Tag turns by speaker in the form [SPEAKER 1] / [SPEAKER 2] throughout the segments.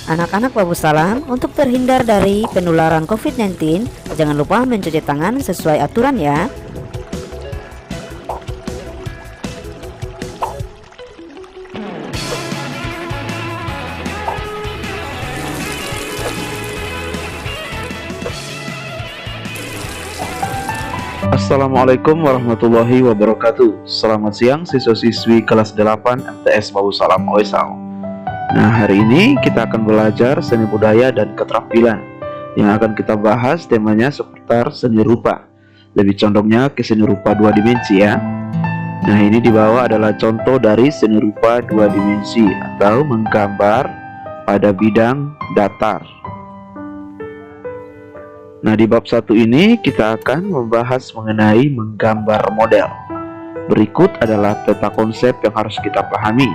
[SPEAKER 1] Anak-anak Babu Salam, untuk terhindar dari penularan COVID-19, jangan lupa mencuci tangan sesuai aturan ya.
[SPEAKER 2] Assalamualaikum warahmatullahi wabarakatuh. Selamat siang siswa-siswi kelas 8 MTS Babu Salam OSAL. Nah, hari ini kita akan belajar seni budaya dan keterampilan. Yang akan kita bahas temanya seputar seni rupa. Lebih condongnya ke seni rupa 2 dimensi ya. Nah, ini di bawah adalah contoh dari seni rupa 2 dimensi atau menggambar pada bidang datar. Nah, di bab 1 ini kita akan membahas mengenai menggambar model. Berikut adalah peta konsep yang harus kita pahami.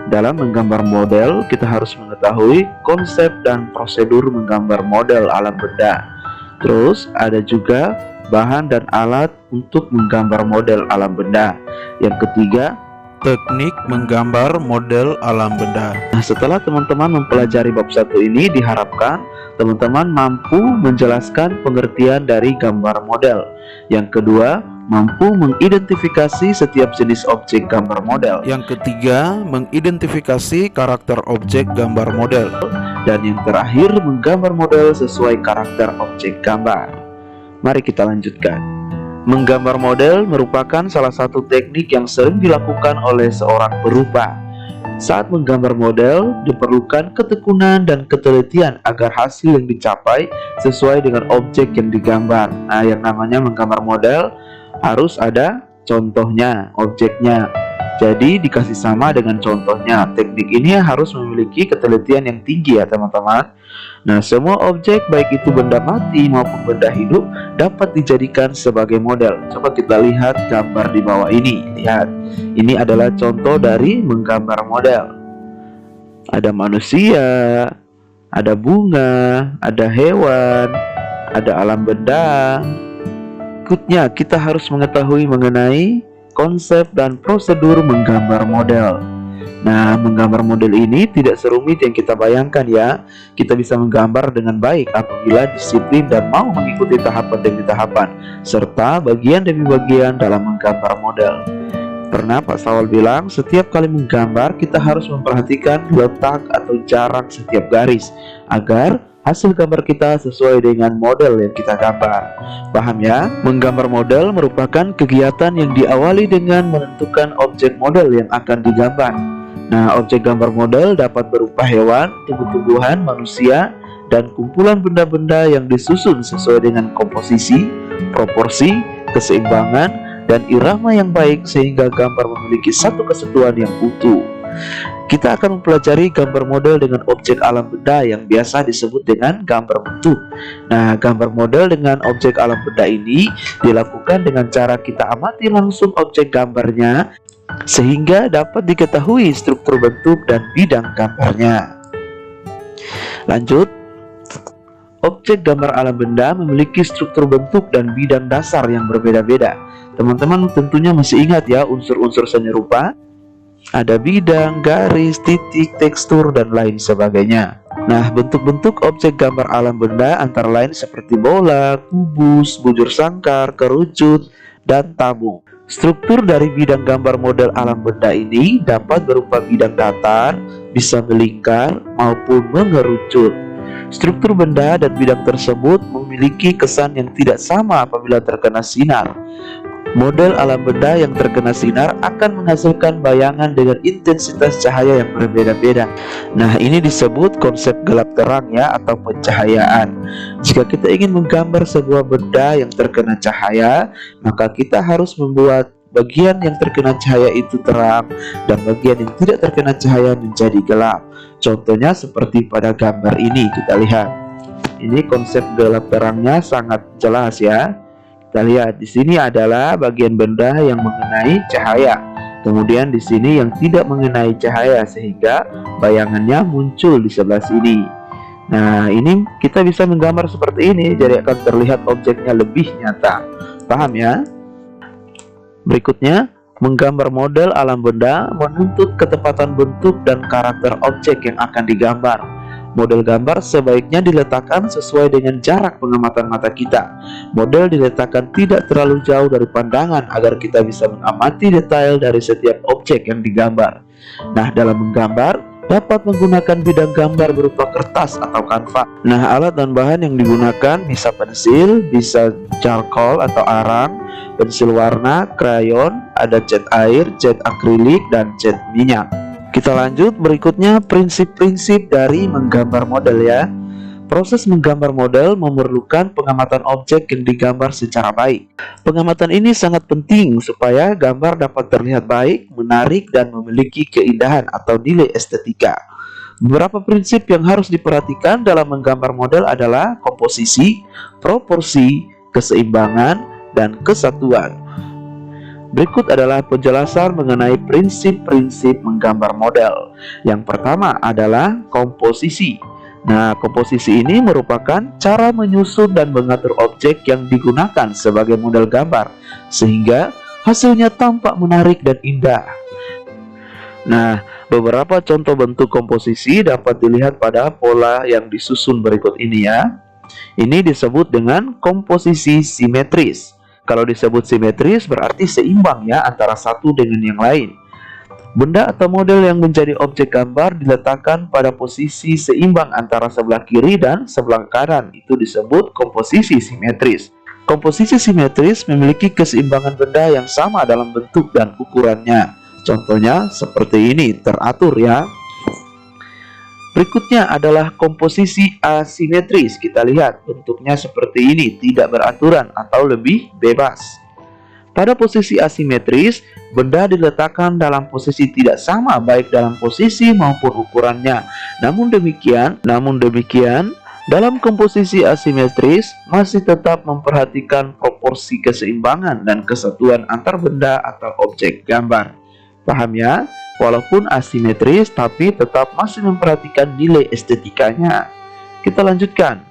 [SPEAKER 2] Dalam menggambar model, kita harus mengetahui konsep dan prosedur menggambar model alam benda. Terus ada juga bahan dan alat untuk menggambar model alam benda. Yang ketiga,
[SPEAKER 3] teknik menggambar model alam benda.
[SPEAKER 2] Nah, setelah teman-teman mempelajari bab 1 ini, diharapkan teman-teman mampu menjelaskan pengertian dari gambar model. Yang kedua, mampu mengidentifikasi setiap jenis objek gambar model.
[SPEAKER 3] Yang ketiga, mengidentifikasi karakter objek gambar model.
[SPEAKER 2] Dan yang terakhir, menggambar model sesuai karakter objek gambar. Mari kita lanjutkan. Menggambar model merupakan salah satu teknik yang sering dilakukan oleh seorang perupa. Saat menggambar model, diperlukan ketekunan dan ketelitian agar hasil yang dicapai sesuai dengan objek yang digambar. Nah, yang namanya menggambar model harus ada contohnya, objeknya. Jadi dikasih sama dengan contohnya. Teknik ini harus memiliki ketelitian yang tinggi ya teman-teman. Nah, semua objek baik itu benda mati maupun benda hidup dapat dijadikan sebagai model. Coba kita lihat gambar di bawah ini. Lihat, ini adalah contoh dari menggambar model. Ada manusia, ada bunga, ada hewan, ada alam benda. Berikutnya kita harus mengetahui mengenai konsep dan prosedur menggambar model. Nah, menggambar model ini tidak serumit yang kita bayangkan ya. Kita bisa menggambar dengan baik apabila disiplin dan mau mengikuti tahapan demi tahapan, serta bagian demi bagian dalam menggambar model. Pernah Pak Sawal bilang, setiap kali menggambar kita harus memperhatikan letak atau jarak setiap garis, agar hasil gambar kita sesuai dengan model yang kita gambar. Paham ya? Menggambar model merupakan kegiatan yang diawali dengan menentukan objek model yang akan digambar. Nah, objek gambar model dapat berupa hewan, tumbuh-tumbuhan, manusia, dan kumpulan benda-benda yang disusun sesuai dengan komposisi, proporsi, keseimbangan, dan irama yang baik sehingga gambar memiliki satu kesatuan yang utuh. Kita akan mempelajari gambar model dengan objek alam benda yang biasa disebut dengan gambar bentuk. Nah, gambar model dengan objek alam benda ini dilakukan dengan cara kita amati langsung objek gambarnya sehingga dapat diketahui struktur bentuk dan bidang gambarnya. Lanjut. Objek gambar alam benda memiliki struktur bentuk dan bidang dasar yang berbeda-beda. Teman-teman tentunya masih ingat ya unsur-unsur seni rupa? Ada bidang, garis, titik, tekstur, dan lain sebagainya. Nah, bentuk-bentuk objek gambar alam benda antara lain seperti bola, kubus, bujur sangkar, kerucut, dan tabung. Struktur dari bidang gambar model alam benda ini dapat berupa bidang datar, bisa melingkar, maupun mengerucut. Struktur benda dan bidang tersebut memiliki kesan yang tidak sama apabila terkena sinar. Model alam benda yang terkena sinar akan menghasilkan bayangan dengan intensitas cahaya yang berbeda-beda. Nah, ini disebut konsep gelap terang ya, atau pencahayaan. Jika kita ingin menggambar sebuah benda yang terkena cahaya, maka kita harus membuat bagian yang terkena cahaya itu terang dan bagian yang tidak terkena cahaya menjadi gelap. Contohnya seperti pada gambar ini, kita lihat. Ini konsep gelap terangnya sangat jelas ya. Kita lihat di sini adalah bagian benda yang mengenai cahaya. Kemudian di sini yang tidak mengenai cahaya sehingga bayangannya muncul di sebelah sini. Nah, ini kita bisa menggambar seperti ini, jadi akan terlihat objeknya lebih nyata. Paham ya? Berikutnya, menggambar model alam benda menuntut ketepatan bentuk dan karakter objek yang akan digambar. Model gambar sebaiknya diletakkan sesuai dengan jarak pengamatan mata kita. Model diletakkan tidak terlalu jauh dari pandangan agar kita bisa mengamati detail dari setiap objek yang digambar. Nah, dalam menggambar, dapat menggunakan bidang gambar berupa kertas atau kanvas. Nah, alat dan bahan yang digunakan bisa pensil, bisa charcoal atau arang, pensil warna, krayon, ada cat air, cat akrilik, dan cat minyak. Kita lanjut, berikutnya prinsip-prinsip dari menggambar model ya. Proses menggambar model memerlukan pengamatan objek yang digambar secara baik. Pengamatan ini sangat penting supaya gambar dapat terlihat baik, menarik, dan memiliki keindahan atau nilai estetika. Beberapa prinsip yang harus diperhatikan dalam menggambar model adalah komposisi, proporsi, keseimbangan, dan kesatuan. Berikut adalah penjelasan mengenai prinsip-prinsip menggambar model. Yang pertama adalah komposisi. Nah, komposisi ini merupakan cara menyusun dan mengatur objek yang digunakan sebagai model gambar, sehingga hasilnya tampak menarik dan indah. Nah, beberapa contoh bentuk komposisi dapat dilihat pada pola yang disusun berikut ini ya. Ini disebut dengan komposisi simetris. Kalau disebut simetris berarti seimbang ya antara satu dengan yang lain. Benda atau model yang menjadi objek gambar diletakkan pada posisi seimbang antara sebelah kiri dan sebelah kanan. Itu disebut komposisi simetris. Komposisi simetris memiliki keseimbangan benda yang sama dalam bentuk dan ukurannya. Contohnya seperti ini, teratur ya. Berikutnya adalah komposisi asimetris. Kita lihat bentuknya seperti ini, tidak beraturan atau lebih bebas. Pada posisi asimetris, benda diletakkan dalam posisi tidak sama baik dalam posisi maupun ukurannya. Namun demikian, dalam komposisi asimetris masih tetap memperhatikan proporsi keseimbangan dan kesatuan antar benda atau objek gambar. Paham ya? Walaupun asimetris, tapi tetap masih memperhatikan nilai estetikanya. Kita lanjutkan.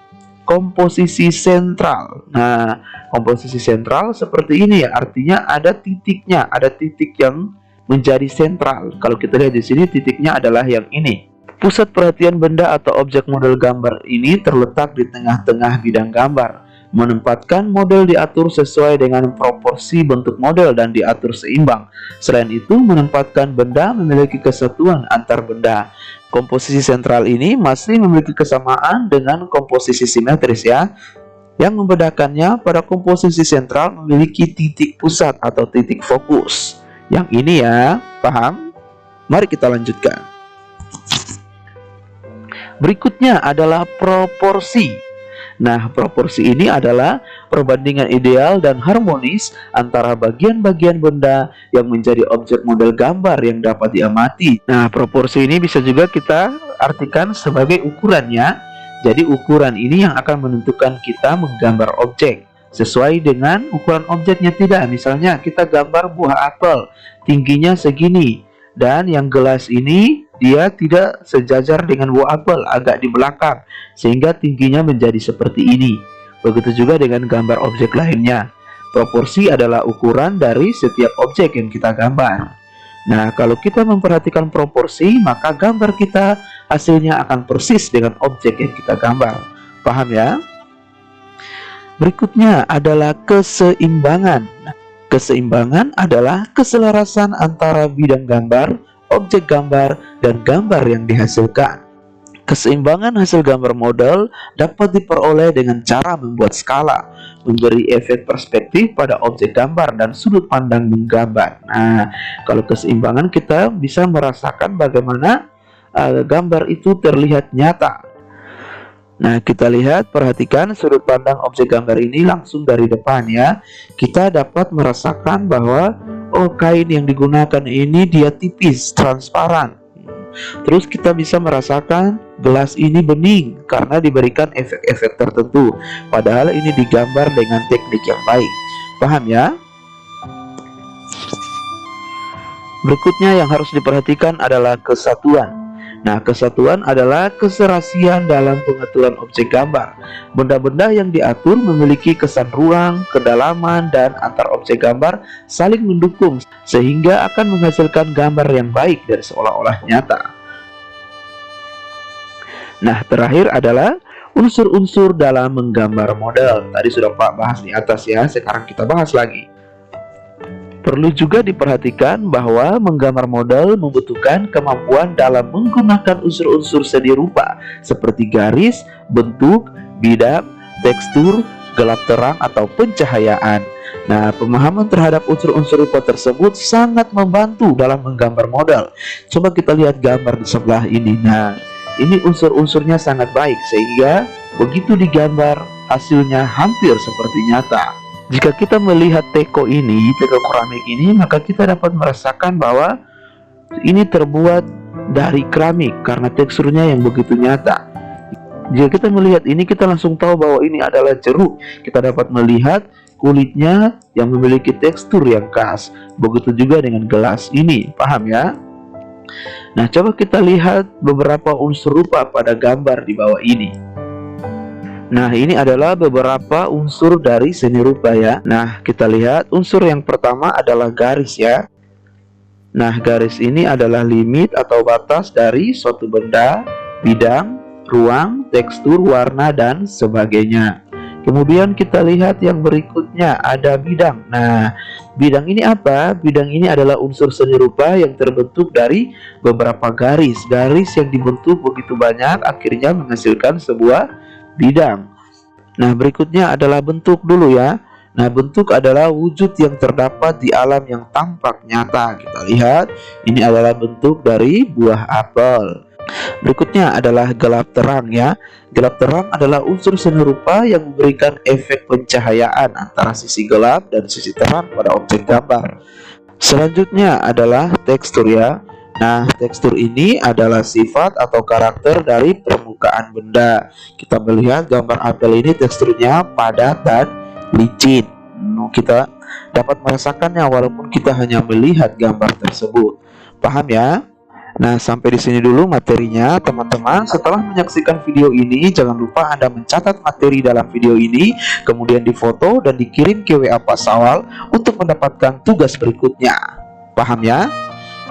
[SPEAKER 2] Komposisi sentral. Nah, komposisi sentral seperti ini ya, artinya ada titiknya, ada titik yang menjadi sentral. Kalau kita lihat di sini, titiknya adalah yang ini. Pusat perhatian benda atau objek model gambar ini terletak di tengah-tengah bidang gambar. Menempatkan model diatur sesuai dengan proporsi bentuk model dan diatur seimbang. Selain itu, menempatkan benda memiliki kesatuan antar benda. Komposisi sentral ini masih memiliki kesamaan dengan komposisi simetris ya. Yang membedakannya, pada komposisi sentral memiliki titik pusat atau titik fokus. Yang ini ya, paham? Mari kita lanjutkan. Berikutnya adalah proporsi. Nah, proporsi ini adalah perbandingan ideal dan harmonis antara bagian-bagian benda yang menjadi objek model gambar yang dapat diamati. Nah, proporsi ini bisa juga kita artikan sebagai ukurannya. Jadi ukuran ini yang akan menentukan kita menggambar objek. Sesuai dengan ukuran objeknya tidak. Misalnya kita gambar buah apel, tingginya segini. Dan yang gelas ini dia tidak sejajar dengan buah apel, agak di belakang, sehingga tingginya menjadi seperti ini. Begitu juga dengan gambar objek lainnya. Proporsi adalah ukuran dari setiap objek yang kita gambar. Nah, kalau kita memperhatikan proporsi, maka gambar kita hasilnya akan persis dengan objek yang kita gambar. Paham ya? Berikutnya adalah keseimbangan. Keseimbangan adalah keselarasan antara bidang gambar, objek gambar, dan gambar yang dihasilkan. Keseimbangan hasil gambar model dapat diperoleh dengan cara membuat skala, memberi efek perspektif pada objek gambar dan sudut pandang menggambar. Nah, kalau keseimbangan kita bisa merasakan bagaimana gambar itu terlihat nyata. Nah, kita lihat, perhatikan sudut pandang objek gambar ini langsung dari depan ya. Kita dapat merasakan bahwa kain yang digunakan ini dia tipis, transparan. Terus kita bisa merasakan gelas ini bening karena diberikan efek-efek tertentu. Padahal ini digambar dengan teknik yang baik. Paham ya? Berikutnya yang harus diperhatikan adalah kesatuan. Nah, kesatuan adalah keserasian dalam pengaturan objek gambar. Benda-benda yang diatur memiliki kesan ruang, kedalaman, dan antar objek gambar saling mendukung sehingga akan menghasilkan gambar yang baik dan seolah-olah nyata. Nah, terakhir adalah unsur-unsur dalam menggambar model. Tadi sudah Pak bahas di atas ya, sekarang kita bahas lagi. Perlu juga diperhatikan bahwa menggambar model membutuhkan kemampuan dalam menggunakan unsur-unsur seni rupa seperti garis, bentuk, bidang, tekstur, gelap terang, atau pencahayaan. Nah, pemahaman terhadap unsur-unsur rupa tersebut sangat membantu dalam menggambar model. Coba kita lihat gambar di sebelah ini. Nah, ini unsur-unsurnya sangat baik sehingga begitu digambar hasilnya hampir seperti nyata. Jika kita melihat teko keramik ini, maka kita dapat merasakan bahwa ini terbuat dari keramik karena teksturnya yang begitu nyata. Jika kita melihat ini, kita langsung tahu bahwa ini adalah jeruk. Kita dapat melihat kulitnya yang memiliki tekstur yang khas. Begitu juga dengan gelas ini, paham ya? Nah, coba kita lihat beberapa unsur rupa pada gambar di bawah ini. Nah, ini adalah beberapa unsur dari seni rupa ya. Nah, kita lihat unsur yang pertama adalah garis ya. Nah, garis ini adalah limit atau batas dari suatu benda, bidang, ruang, tekstur, warna, dan sebagainya. Kemudian kita lihat yang berikutnya ada bidang. Nah, bidang ini apa? Bidang ini adalah unsur seni rupa yang terbentuk dari beberapa garis. Garis yang dibentuk begitu banyak akhirnya menghasilkan sebuah bidang. Nah, berikutnya adalah bentuk dulu ya. Nah, bentuk adalah wujud yang terdapat di alam yang tampak nyata. Kita lihat, ini adalah bentuk dari buah apel. Berikutnya adalah gelap terang ya. Gelap terang adalah unsur seni rupa yang memberikan efek pencahayaan antara sisi gelap dan sisi terang pada objek gambar. Selanjutnya adalah tekstur ya. Nah, tekstur ini adalah sifat atau karakter dari permukaan benda. Kita melihat gambar apel ini teksturnya padat dan licin. Kita dapat merasakannya walaupun kita hanya melihat gambar tersebut. Paham ya? Nah, sampai di sini dulu materinya, teman-teman. Setelah menyaksikan video ini, jangan lupa Anda mencatat materi dalam video ini, kemudian difoto dan dikirim ke WA Pak Sawal untuk mendapatkan tugas berikutnya. Paham ya?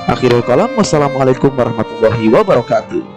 [SPEAKER 2] Akhirul kalam, wassalamualaikum warahmatullahi wabarakatuh.